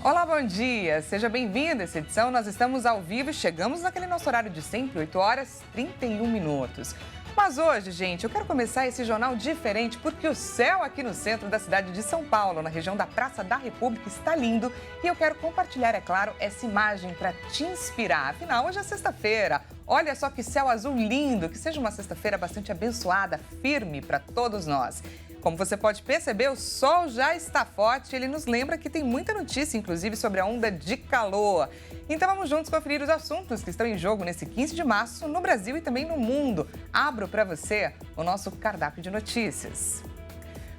Olá, bom dia! Seja bem-vindo a essa edição. Nós estamos ao vivo e chegamos naquele nosso horário de sempre, 8 horas e 31 minutos. Mas hoje, gente, eu quero começar esse jornal diferente porque o céu aqui no centro da cidade de São Paulo, na região da Praça da República, está lindo e eu quero compartilhar, é claro, essa imagem para te inspirar. Afinal, hoje é sexta-feira. Olha só que céu azul lindo, que seja uma sexta-feira bastante abençoada, firme para todos nós. Como você pode perceber, o sol já está forte. Ele nos lembra que tem muita notícia, inclusive, sobre a onda de calor. Então vamos juntos conferir os assuntos que estão em jogo nesse 15 de março no Brasil e também no mundo. Abro para você o nosso cardápio de notícias.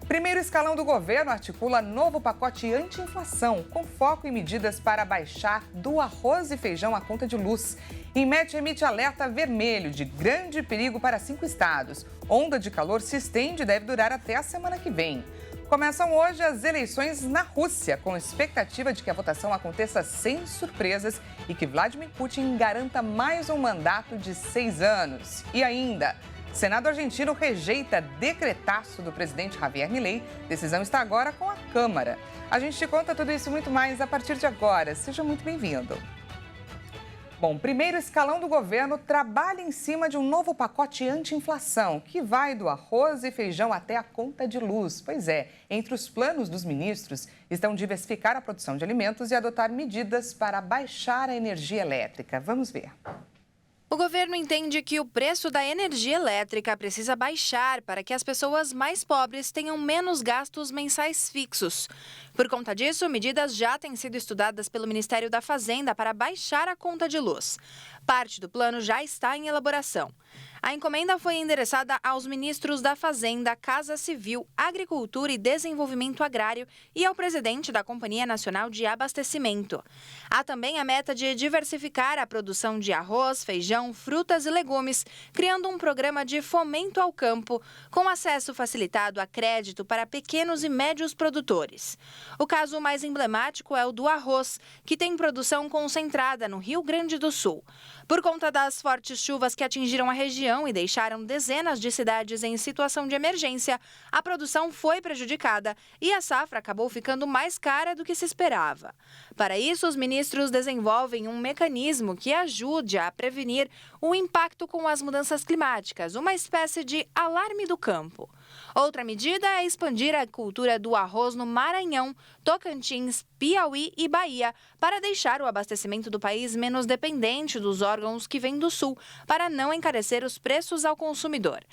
Primeiro escalão do governo articula novo pacote anti-inflação, com foco em medidas para baixar do arroz e feijão a conta de luz. INMET emite alerta vermelho de grande perigo para 5 estados. Onda de calor se estende e deve durar até a semana que vem. Começam hoje as eleições na Rússia, com expectativa de que a votação aconteça sem surpresas e que Vladimir Putin garanta mais um mandato de 6 anos. E ainda, o Senado argentino rejeita decretaço do presidente Javier Milei. Decisão está agora com a Câmara. A gente te conta tudo isso e muito mais a partir de agora. Seja muito bem-vindo. Bom, primeiro escalão do governo trabalha em cima de um novo pacote anti-inflação, que vai do arroz e feijão até a conta de luz. Pois é, entre os planos dos ministros estão diversificar a produção de alimentos e adotar medidas para baixar a energia elétrica. Vamos ver. O governo entende que o preço da energia elétrica precisa baixar para que as pessoas mais pobres tenham menos gastos mensais fixos. Por conta disso, medidas já têm sido estudadas pelo Ministério da Fazenda para baixar a conta de luz. Parte do plano já está em elaboração. A encomenda foi endereçada aos ministros da Fazenda, Casa Civil, Agricultura e Desenvolvimento Agrário e ao presidente da Companhia Nacional de Abastecimento. Há também a meta de diversificar a produção de arroz, feijão, frutas e legumes, criando um programa de fomento ao campo, com acesso facilitado a crédito para pequenos e médios produtores. O caso mais emblemático é o do arroz, que tem produção concentrada no Rio Grande do Sul. Por conta das fortes chuvas que atingiram a região e deixaram dezenas de cidades em situação de emergência, a produção foi prejudicada e a safra acabou ficando mais cara do que se esperava. Para isso, os ministros desenvolvem um mecanismo que ajude a prevenir o impacto com as mudanças climáticas, uma espécie de alarme do campo. Outra medida é expandir a cultura do arroz no Maranhão, Tocantins, Piauí e Bahia, para deixar o abastecimento do país menos dependente dos órgãos que vêm do sul, para não encarecer os preços ao consumidor.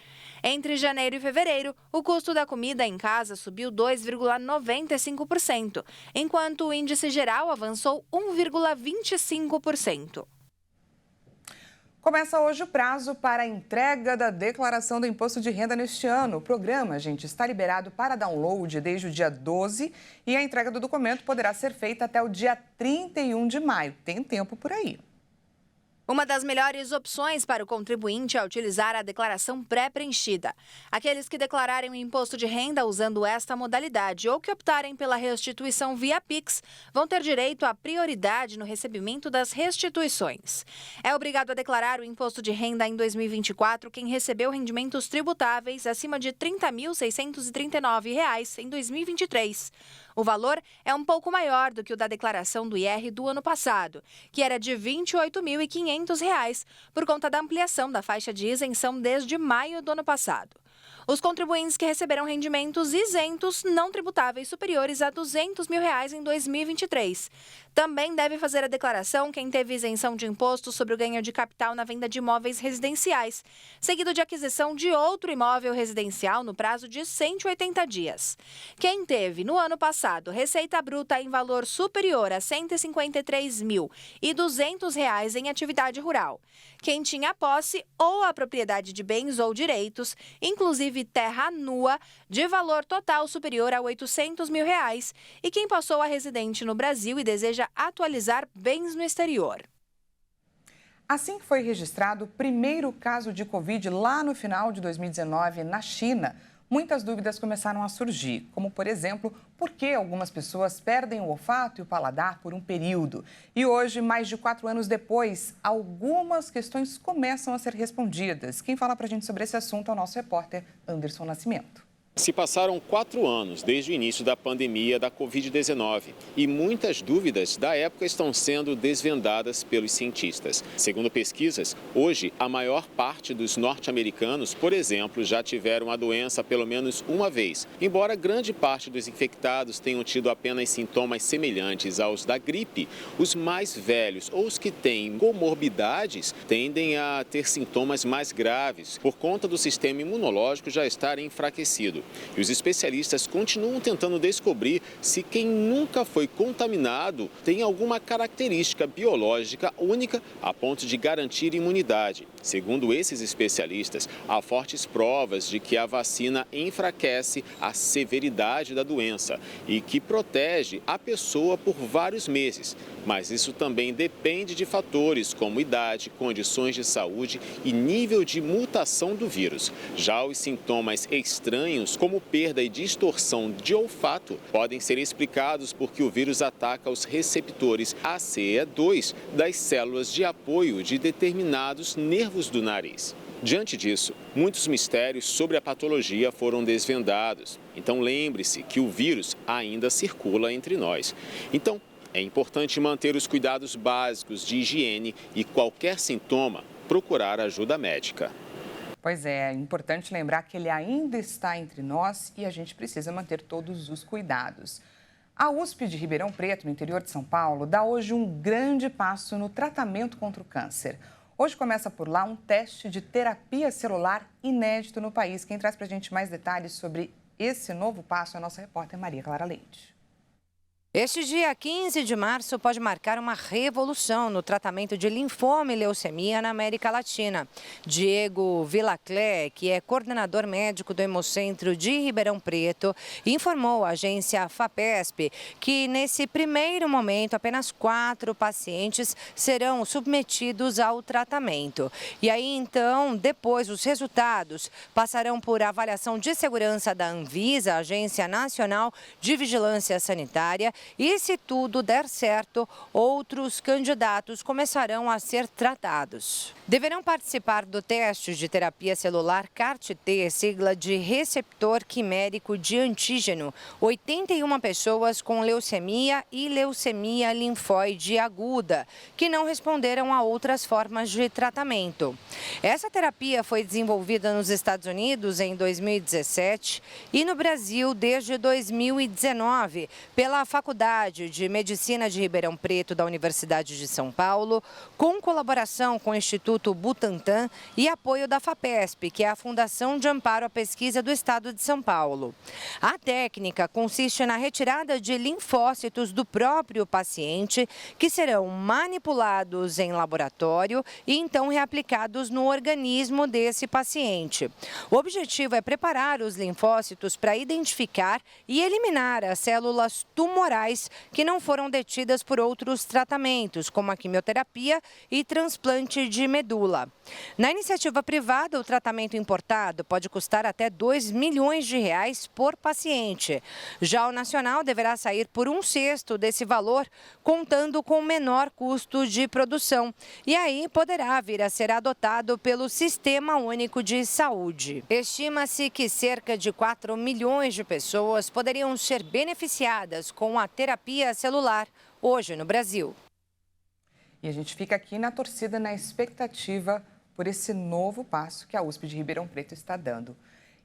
Entre janeiro e fevereiro, o custo da comida em casa subiu 2,95%, enquanto o índice geral avançou 1,25%. Começa hoje o prazo para a entrega da declaração do imposto de renda neste ano. O programa, gente, está liberado para download desde o dia 12 e a entrega do documento poderá ser feita até o dia 31 de maio. Tem tempo por aí. Uma das melhores opções para o contribuinte é utilizar a declaração pré-preenchida. Aqueles que declararem o imposto de renda usando esta modalidade ou que optarem pela restituição via Pix vão ter direito à prioridade no recebimento das restituições. É obrigado a declarar o imposto de renda em 2024 quem recebeu rendimentos tributáveis acima de R$ 30.639 em 2023. O valor é um pouco maior do que o da declaração do IR do ano passado, que era de R$ 28.500, por conta da ampliação da faixa de isenção desde maio do ano passado. Os contribuintes que receberam rendimentos isentos não tributáveis superiores a R$ 200 mil em 2023. Também deve fazer a declaração quem teve isenção de imposto sobre o ganho de capital na venda de imóveis residenciais, seguido de aquisição de outro imóvel residencial no prazo de 180 dias. Quem teve, no ano passado, receita bruta em valor superior a R$ 153.200 em atividade rural. Quem tinha posse ou a propriedade de bens ou direitos, inclusive terra nua, de valor total superior a R$ 800 mil, e quem passou a residente no Brasil e deseja atualizar bens no exterior. Assim que foi registrado o primeiro caso de Covid lá no final de 2019 na China, muitas dúvidas começaram a surgir, como, por exemplo, por que algumas pessoas perdem o olfato e o paladar por um período. E hoje, mais de 4 anos depois, algumas questões começam a ser respondidas. Quem fala pra gente sobre esse assunto é o nosso repórter Anderson Nascimento. Se passaram 4 anos desde o início da pandemia da Covid-19 e muitas dúvidas da época estão sendo desvendadas pelos cientistas. Segundo pesquisas, hoje a maior parte dos norte-americanos, por exemplo, já tiveram a doença pelo menos uma vez. Embora grande parte dos infectados tenham tido apenas sintomas semelhantes aos da gripe, os mais velhos ou os que têm comorbidades tendem a ter sintomas mais graves por conta do sistema imunológico já estar enfraquecido. E os especialistas continuam tentando descobrir se quem nunca foi contaminado tem alguma característica biológica única a ponto de garantir imunidade. Segundo esses especialistas, há fortes provas de que a vacina enfraquece a severidade da doença e que protege a pessoa por vários meses. Mas isso também depende de fatores como idade, condições de saúde e nível de mutação do vírus. Já os sintomas estranhos, como perda e distorção de olfato, podem ser explicados porque o vírus ataca os receptores ACE2 das células de apoio de determinados nervos do nariz. Diante disso, muitos mistérios sobre a patologia foram desvendados. Então lembre-se que o vírus ainda circula entre nós. Então, é importante manter os cuidados básicos de higiene e qualquer sintoma, procurar ajuda médica. Pois é importante lembrar que ele ainda está entre nós e a gente precisa manter todos os cuidados. A USP de Ribeirão Preto, no interior de São Paulo, dá hoje um grande passo no tratamento contra o câncer. Hoje começa por lá um teste de terapia celular inédito no país. Quem traz para a gente mais detalhes sobre esse novo passo é a nossa repórter Maria Clara Leite. Este dia 15 de março pode marcar uma revolução no tratamento de linfoma e leucemia na América Latina. Diego Villaclé, que é coordenador médico do Hemocentro de Ribeirão Preto, informou à agência FAPESP que nesse primeiro momento apenas 4 pacientes serão submetidos ao tratamento. E aí então, depois os resultados passarão por avaliação de segurança da Anvisa, Agência Nacional de Vigilância Sanitária. E se tudo der certo, outros candidatos começarão a ser tratados. Deverão participar do teste de terapia celular CAR-T, sigla de receptor quimérico de antígeno, 81 pessoas com leucemia e leucemia linfóide aguda, que não responderam a outras formas de tratamento. Essa terapia foi desenvolvida nos Estados Unidos em 2017 e no Brasil desde 2019 pela Faculdade de Medicina de Ribeirão Preto da Universidade de São Paulo, com colaboração com o Instituto Butantan e apoio da FAPESP, que é a Fundação de Amparo à Pesquisa do Estado de São Paulo. A técnica consiste na retirada de linfócitos do próprio paciente, que serão manipulados em laboratório e então reaplicados no organismo desse paciente. O objetivo é preparar os linfócitos para identificar e eliminar as células tumorais que não foram detidas por outros tratamentos, como a quimioterapia e transplante de medula. Na iniciativa privada, o tratamento importado pode custar até R$2 milhões por paciente. Já o nacional deverá sair por 1/6 desse valor, contando com menor custo de produção. E aí poderá vir a ser adotado pelo Sistema Único de Saúde. Estima-se que cerca de 4 milhões de pessoas poderiam ser beneficiadas com a terapia celular hoje no Brasil. E a gente fica aqui na torcida, na expectativa por esse novo passo que a USP de Ribeirão Preto está dando.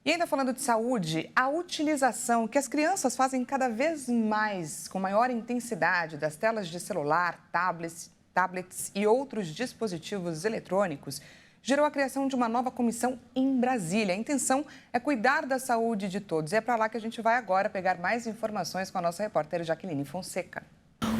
E ainda falando de saúde, a utilização que as crianças fazem cada vez mais, com maior intensidade, das telas de celular, tablets e outros dispositivos eletrônicos, gerou a criação de uma nova comissão em Brasília. A intenção é cuidar da saúde de todos. E é para lá que a gente vai agora pegar mais informações com a nossa repórter Jaqueline Fonseca.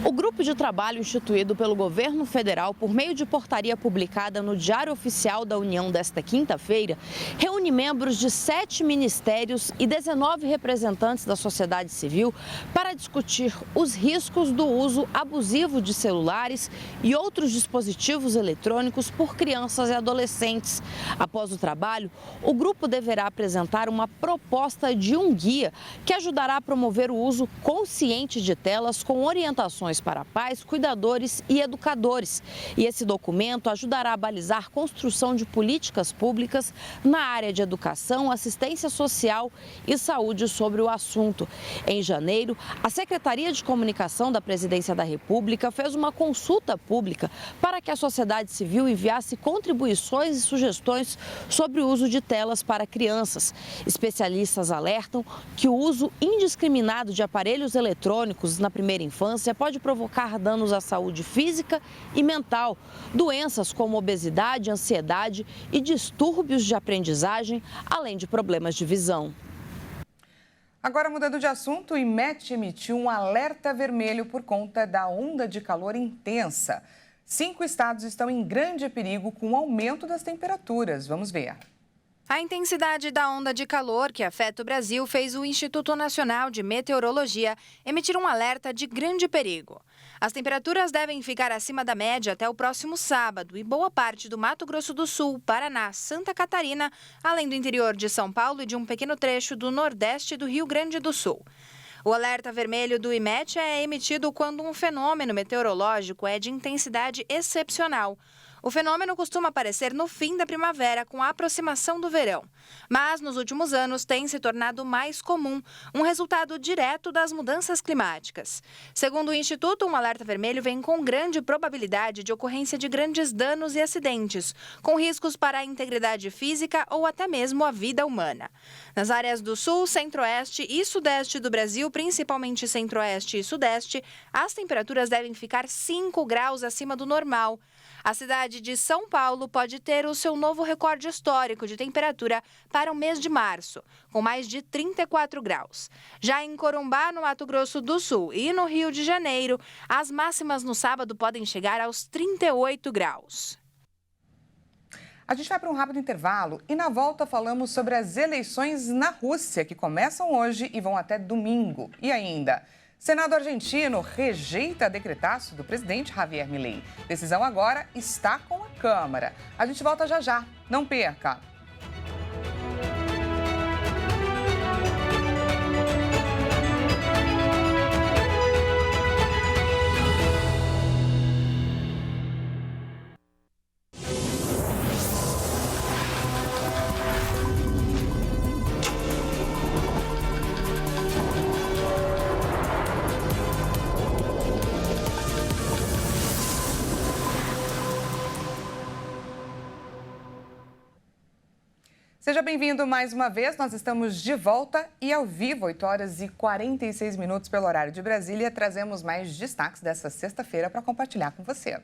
O grupo de trabalho instituído pelo governo federal por meio de portaria publicada no Diário Oficial da União desta quinta-feira reúne membros de 7 ministérios e 19 representantes da sociedade civil para discutir os riscos do uso abusivo de celulares e outros dispositivos eletrônicos por crianças e adolescentes. Após o trabalho, o grupo deverá apresentar uma proposta de um guia que ajudará a promover o uso consciente de telas com orientações orientações para pais, cuidadores e educadores. E esse documento ajudará a balizar a construção de políticas públicas na área de educação, assistência social e saúde sobre o assunto. Em janeiro, a Secretaria de Comunicação da Presidência da República fez uma consulta pública para que a sociedade civil enviasse contribuições e sugestões sobre o uso de telas para crianças. Especialistas alertam que o uso indiscriminado de aparelhos eletrônicos na primeira infância pode provocar danos à saúde física e mental, doenças como obesidade, ansiedade e distúrbios de aprendizagem, além de problemas de visão. Agora, mudando de assunto, o IMET emitiu um alerta vermelho por conta da onda de calor intensa. 5 estados estão em grande perigo com o aumento das temperaturas. Vamos ver. A intensidade da onda de calor que afeta o Brasil fez o Instituto Nacional de Meteorologia emitir um alerta de grande perigo. As temperaturas devem ficar acima da média até o próximo sábado e boa parte do Mato Grosso do Sul, Paraná, Santa Catarina, além do interior de São Paulo e de um pequeno trecho do Nordeste do Rio Grande do Sul. O alerta vermelho do IMET é emitido quando um fenômeno meteorológico é de intensidade excepcional. O fenômeno costuma aparecer no fim da primavera, com a aproximação do verão. Mas, nos últimos anos, tem se tornado mais comum, um resultado direto das mudanças climáticas. Segundo o Instituto, um alerta vermelho vem com grande probabilidade de ocorrência de grandes danos e acidentes, com riscos para a integridade física ou até mesmo a vida humana. Nas áreas do sul, centro-oeste e sudeste do Brasil, principalmente centro-oeste e sudeste, as temperaturas devem ficar 5 graus acima do normal. A cidade de São Paulo pode ter o seu novo recorde histórico de temperatura para o mês de março, com mais de 34 graus. Já em Corumbá, no Mato Grosso do Sul e no Rio de Janeiro, as máximas no sábado podem chegar aos 38 graus. A gente vai para um rápido intervalo e na volta falamos sobre as eleições na Rússia, que começam hoje e vão até domingo. E ainda, Senado argentino rejeita decretaço do presidente Javier Milei. Decisão agora está com a Câmara. A gente volta já já. Não perca! Seja bem-vindo mais uma vez, nós estamos de volta e ao vivo, 8 horas e 46 minutos pelo horário de Brasília, trazemos mais destaques dessa sexta-feira para compartilhar com você.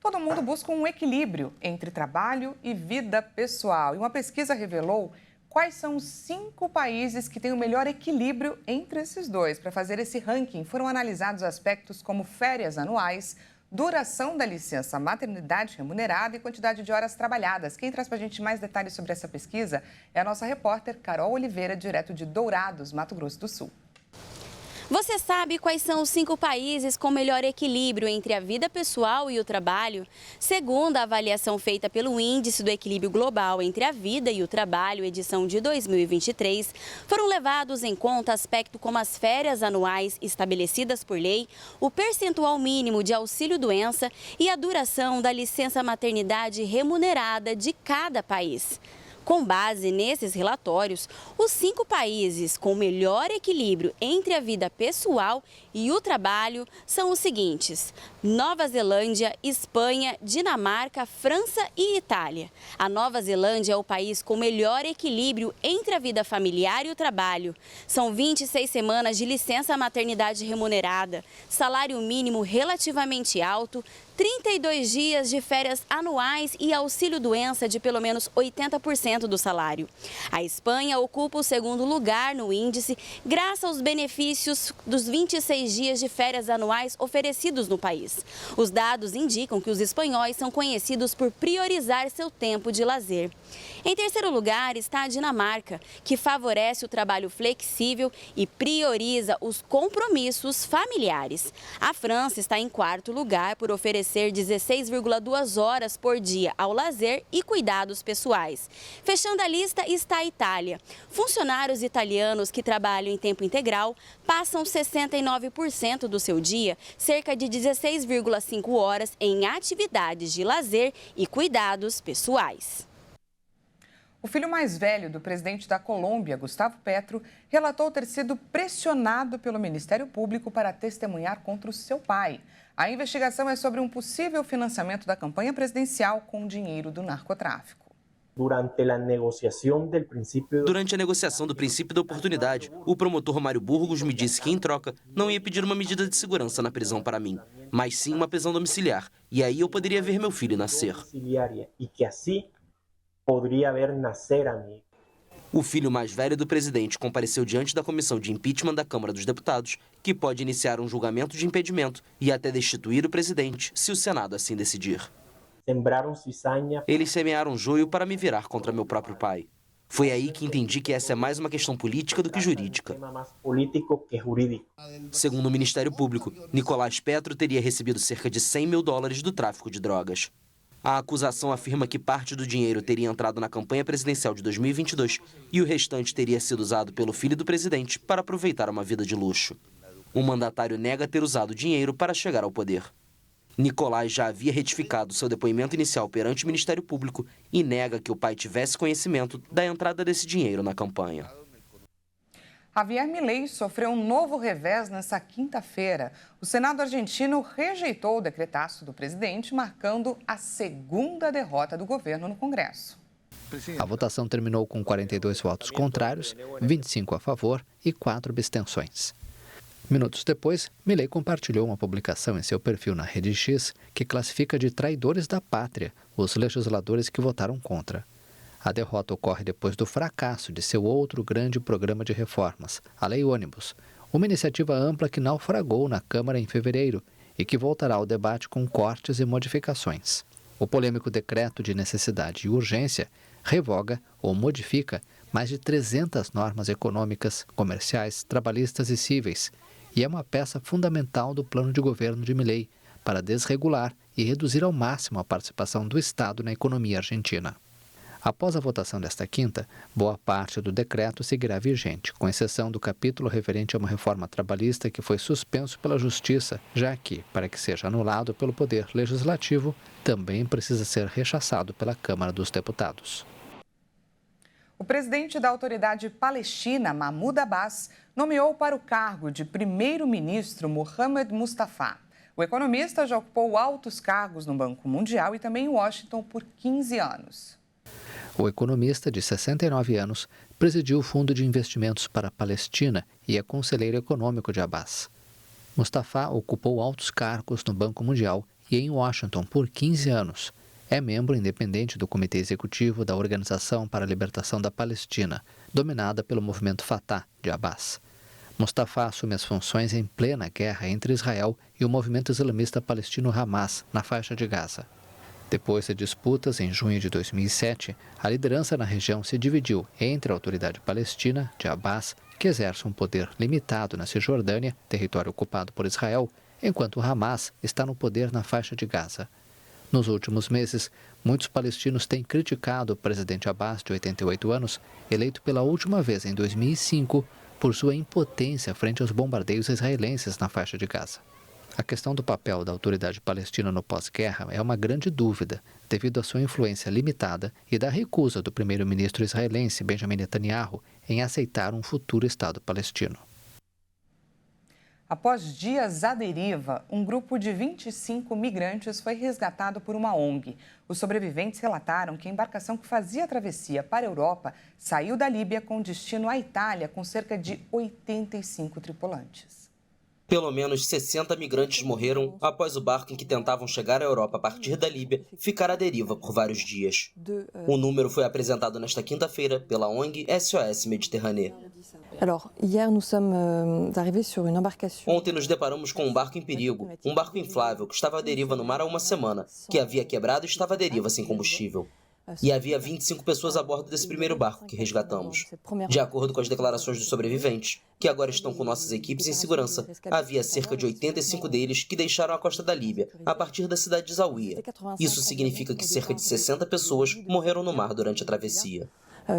Todo mundo busca um equilíbrio entre trabalho e vida pessoal e uma pesquisa revelou quais são os 5 países que têm o melhor equilíbrio entre esses dois. Para fazer esse ranking, foram analisados aspectos como férias anuais, duração da licença maternidade remunerada e quantidade de horas trabalhadas. Quem traz para a gente mais detalhes sobre essa pesquisa é a nossa repórter Carol Oliveira, direto de Dourados, Mato Grosso do Sul. Você sabe quais são os 5 países com melhor equilíbrio entre a vida pessoal e o trabalho? Segundo a avaliação feita pelo Índice do Equilíbrio Global entre a Vida e o Trabalho, edição de 2023, foram levados em conta aspectos como as férias anuais estabelecidas por lei, o percentual mínimo de auxílio-doença e a duração da licença maternidade remunerada de cada país. Com base nesses relatórios, os 5 países com melhor equilíbrio entre a vida pessoal e o trabalho são os seguintes: Nova Zelândia, Espanha, Dinamarca, França e Itália. A Nova Zelândia é o país com melhor equilíbrio entre a vida familiar e o trabalho. São 26 semanas de licença maternidade remunerada, salário mínimo relativamente alto, 32 dias de férias anuais e auxílio-doença de pelo menos 80% do salário. A Espanha ocupa o segundo lugar no índice, graças aos benefícios dos 26 dias de férias anuais oferecidos no país. Os dados indicam que os espanhóis são conhecidos por priorizar seu tempo de lazer. Em terceiro lugar está a Dinamarca, que favorece o trabalho flexível e prioriza os compromissos familiares. A França está em quarto lugar por oferecer oferecer 16,2 horas por dia ao lazer e cuidados pessoais. Fechando a lista está a Itália. Funcionários italianos que trabalham em tempo integral passam 69% do seu dia, cerca de 16,5 horas, em atividades de lazer e cuidados pessoais. O filho mais velho do presidente da Colômbia, Gustavo Petro, relatou ter sido pressionado pelo Ministério Público para testemunhar contra o seu pai. A investigação é sobre um possível financiamento da campanha presidencial com dinheiro do narcotráfico. Durante a negociação do princípio da oportunidade, o promotor Mário Burgos me disse que, em troca, não ia pedir uma medida de segurança na prisão para mim, mas sim uma prisão domiciliar. E aí eu poderia ver meu filho nascer. E que assim poderia ver nascer a mim. O filho mais velho do presidente compareceu diante da comissão de impeachment da Câmara dos Deputados, que pode iniciar um julgamento de impedimento e até destituir o presidente, se o Senado assim decidir. Eles semearam joio para me virar contra meu próprio pai. Foi aí que entendi que essa é mais uma questão política do que jurídica. Segundo o Ministério Público, Nicolás Petro teria recebido cerca de $100 mil do tráfico de drogas. A acusação afirma que parte do dinheiro teria entrado na campanha presidencial de 2022 e o restante teria sido usado pelo filho do presidente para aproveitar uma vida de luxo. O mandatário nega ter usado o dinheiro para chegar ao poder. Nicolás já havia retificado seu depoimento inicial perante o Ministério Público e nega que o pai tivesse conhecimento da entrada desse dinheiro na campanha. Javier Milei sofreu um novo revés nesta quinta-feira. O Senado argentino rejeitou o decretaço do presidente, marcando a segunda derrota do governo no Congresso. A votação terminou com 42 votos contrários, 25 a favor e 4 abstenções. Minutos depois, Milei compartilhou uma publicação em seu perfil na Rede X que classifica de traidores da pátria os legisladores que votaram contra. A derrota ocorre depois do fracasso de seu outro grande programa de reformas, a Lei Ônibus, uma iniciativa ampla que naufragou na Câmara em fevereiro e que voltará ao debate com cortes e modificações. O polêmico decreto de necessidade e urgência revoga ou modifica mais de 300 normas econômicas, comerciais, trabalhistas e cíveis, e é uma peça fundamental do plano de governo de Milei para desregular e reduzir ao máximo a participação do Estado na economia argentina. Após a votação desta quinta, boa parte do decreto seguirá vigente, com exceção do capítulo referente a uma reforma trabalhista que foi suspenso pela Justiça, já que, para que seja anulado pelo Poder Legislativo, também precisa ser rechaçado pela Câmara dos Deputados. O presidente da Autoridade Palestina, Mahmoud Abbas, nomeou para o cargo de primeiro-ministro Mohamed Mustafa. O economista já ocupou altos cargos no Banco Mundial e também em Washington por 15 anos. O economista, de 69 anos, presidiu o Fundo de Investimentos para a Palestina e é conselheiro econômico de Abbas. Mustafa ocupou altos cargos no Banco Mundial e em Washington por 15 anos. É membro independente do Comitê Executivo da Organização para a Libertação da Palestina, dominada pelo movimento Fatah de Abbas. Mustafa assume as funções em plena guerra entre Israel e o movimento islamista palestino Hamas, na faixa de Gaza. Depois de disputas, em junho de 2007, a liderança na região se dividiu entre a Autoridade Palestina, de Abbas, que exerce um poder limitado na Cisjordânia, território ocupado por Israel, enquanto o Hamas está no poder na faixa de Gaza. Nos últimos meses, muitos palestinos têm criticado o presidente Abbas, de 88 anos, eleito pela última vez em 2005, por sua impotência frente aos bombardeios israelenses na faixa de Gaza. A questão do papel da Autoridade Palestina no pós-guerra é uma grande dúvida, devido à sua influência limitada e da recusa do primeiro-ministro israelense Benjamin Netanyahu em aceitar um futuro Estado palestino. Após dias à deriva, um grupo de 25 migrantes foi resgatado por uma ONG. Os sobreviventes relataram que a embarcação que fazia a travessia para a Europa saiu da Líbia com destino à Itália, com cerca de 85 tripulantes. Pelo menos 60 migrantes morreram após o barco em que tentavam chegar à Europa a partir da Líbia ficar à deriva por vários dias. O número foi apresentado nesta quinta-feira pela ONG SOS Méditerranée. Ontem nos deparamos com um barco em perigo, um barco inflável que estava à deriva no mar há uma semana, que havia quebrado e estava à deriva sem combustível. E havia 25 pessoas a bordo desse primeiro barco que resgatamos. De acordo com as declarações dos sobreviventes, que agora estão com nossas equipes em segurança, havia cerca de 85 deles que deixaram a costa da Líbia, a partir da cidade de Zawiya. Isso significa que cerca de 60 pessoas morreram no mar durante a travessia.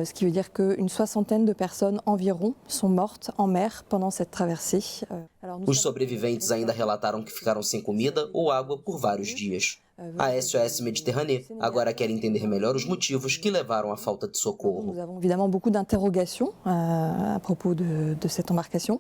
Ce qui veut dire qu'une soixantaine de personnes environ sont mortes en mer pendant cette traversée. Os sobreviventes ainda relataram que ficaram sem comida ou água por vários dias. A SOS Méditerranée agora quer entender melhor os motivos que levaram à falta de socorro. Nous avons évidemment beaucoup d'interrogations à propos de cette embarcation.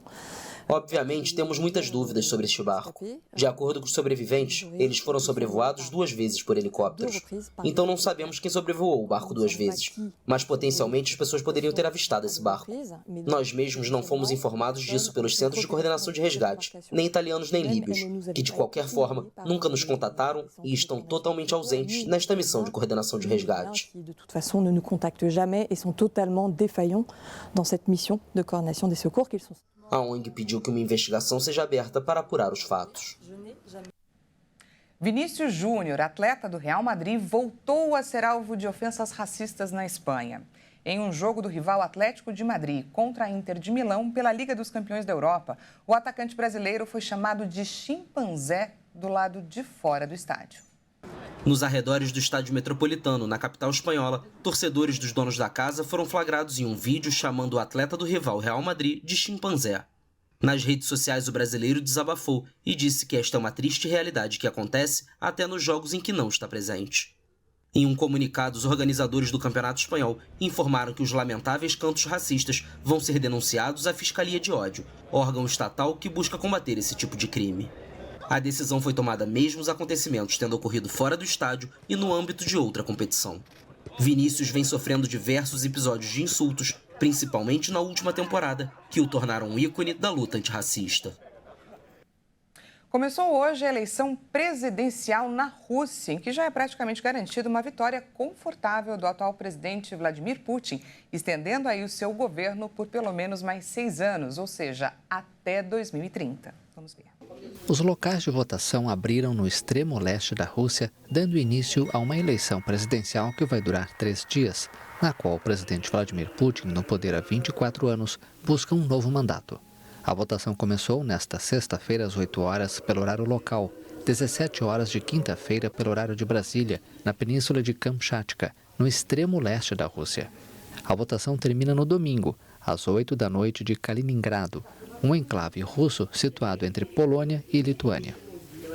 Obviamente, temos muitas dúvidas sobre este barco. De acordo com os sobreviventes, eles foram sobrevoados 2 vezes por helicópteros. Então não sabemos quem sobrevoou o barco 2 vezes. Mas potencialmente as pessoas poderiam ter avistado esse barco. Nós mesmos não fomos informados disso pelos Centros de Coordenação de Resgate, nem italianos nem líbios, que de qualquer forma nunca nos contataram e estão totalmente ausentes nesta missão de coordenação de resgate. De toute façon, ne nous contactent jamais et sont totalement défaillants dans cette mission de coordination des secours qu'ils sont. A ONG pediu que uma investigação seja aberta para apurar os fatos. Vinícius Júnior, atleta do Real Madrid, voltou a ser alvo de ofensas racistas na Espanha. Em um jogo do rival Atlético de Madrid contra a Inter de Milão pela Liga dos Campeões da Europa, o atacante brasileiro foi chamado de chimpanzé do lado de fora do estádio. Nos arredores do estádio Metropolitano, na capital espanhola, torcedores dos donos da casa foram flagrados em um vídeo chamando o atleta do rival Real Madrid de chimpanzé. Nas redes sociais, o brasileiro desabafou e disse que esta é uma triste realidade que acontece até nos jogos em que não está presente. Em um comunicado, os organizadores do Campeonato Espanhol informaram que os lamentáveis cantos racistas vão ser denunciados à Fiscalia de Ódio, órgão estatal que busca combater esse tipo de crime. A decisão foi tomada mesmo os acontecimentos tendo ocorrido fora do estádio e no âmbito de outra competição. Vinícius vem sofrendo diversos episódios de insultos, principalmente na última temporada, que o tornaram um ícone da luta antirracista. Começou hoje a eleição presidencial na Rússia, em que já é praticamente garantida uma vitória confortável do atual presidente Vladimir Putin, estendendo aí o seu governo por pelo menos mais 6 anos, ou seja, até 2030. Vamos ver. Os locais de votação abriram no extremo leste da Rússia, dando início a uma eleição presidencial que vai durar 3 dias, na qual o presidente Vladimir Putin, no poder há 24 anos, busca um novo mandato. A votação começou nesta sexta-feira às 8 horas pelo horário local, 17 horas de quinta-feira pelo horário de Brasília, na península de Kamchatka, no extremo leste da Rússia. A votação termina no domingo, às 8 da noite de Kaliningrado, um enclave russo situado entre Polônia e Lituânia.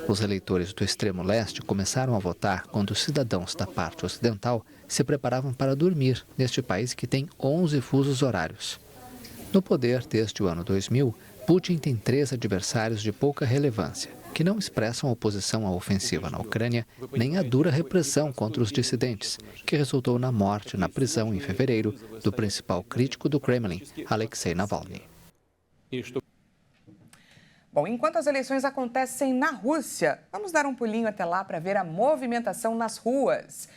Os eleitores do extremo leste começaram a votar quando os cidadãos da parte ocidental se preparavam para dormir neste país que tem 11 fusos horários. No poder desde o ano 2000, Putin tem 3 adversários de pouca relevância, que não expressam oposição à ofensiva na Ucrânia, nem à dura repressão contra os dissidentes, que resultou na morte na prisão em fevereiro do principal crítico do Kremlin, Alexei Navalny. Bom, enquanto as eleições acontecem na Rússia, vamos dar um pulinho até lá para ver a movimentação nas ruas.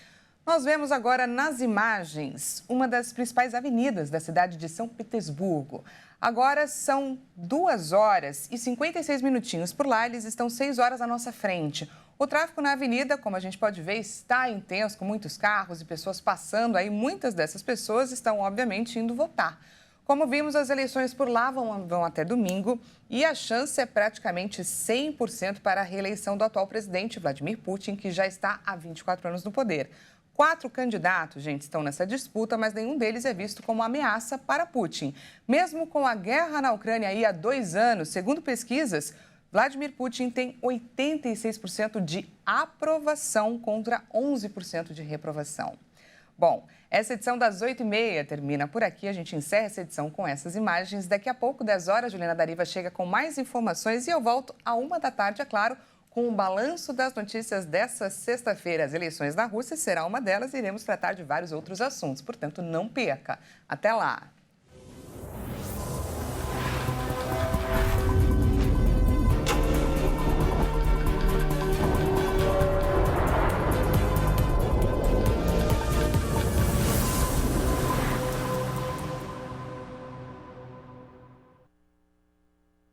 Nós vemos agora nas imagens uma das principais avenidas da cidade de São Petersburgo. Agora são 2 horas e 56 minutinhos. Por lá, eles estão 6 horas à nossa frente. O tráfego na avenida, como a gente pode ver, está intenso, com muitos carros e pessoas passando aí. Muitas dessas pessoas estão, obviamente, indo votar. Como vimos, as eleições por lá vão até domingo e a chance é praticamente 100% para a reeleição do atual presidente Vladimir Putin, que já está há 24 anos no poder. 4 candidatos, gente, estão nessa disputa, mas nenhum deles é visto como ameaça para Putin. Mesmo com a guerra na Ucrânia aí há 2 anos, segundo pesquisas, Vladimir Putin tem 86% de aprovação contra 11% de reprovação. Bom, essa edição das 8h30 termina por aqui. A gente encerra essa edição com essas imagens. Daqui a pouco, 10 horas, Juliana Dariva chega com mais informações e eu volto à 1 da tarde, é claro, com o balanço das notícias dessa sexta-feira. As eleições na Rússia será uma delas e iremos tratar de vários outros assuntos. Portanto, não perca. Até lá!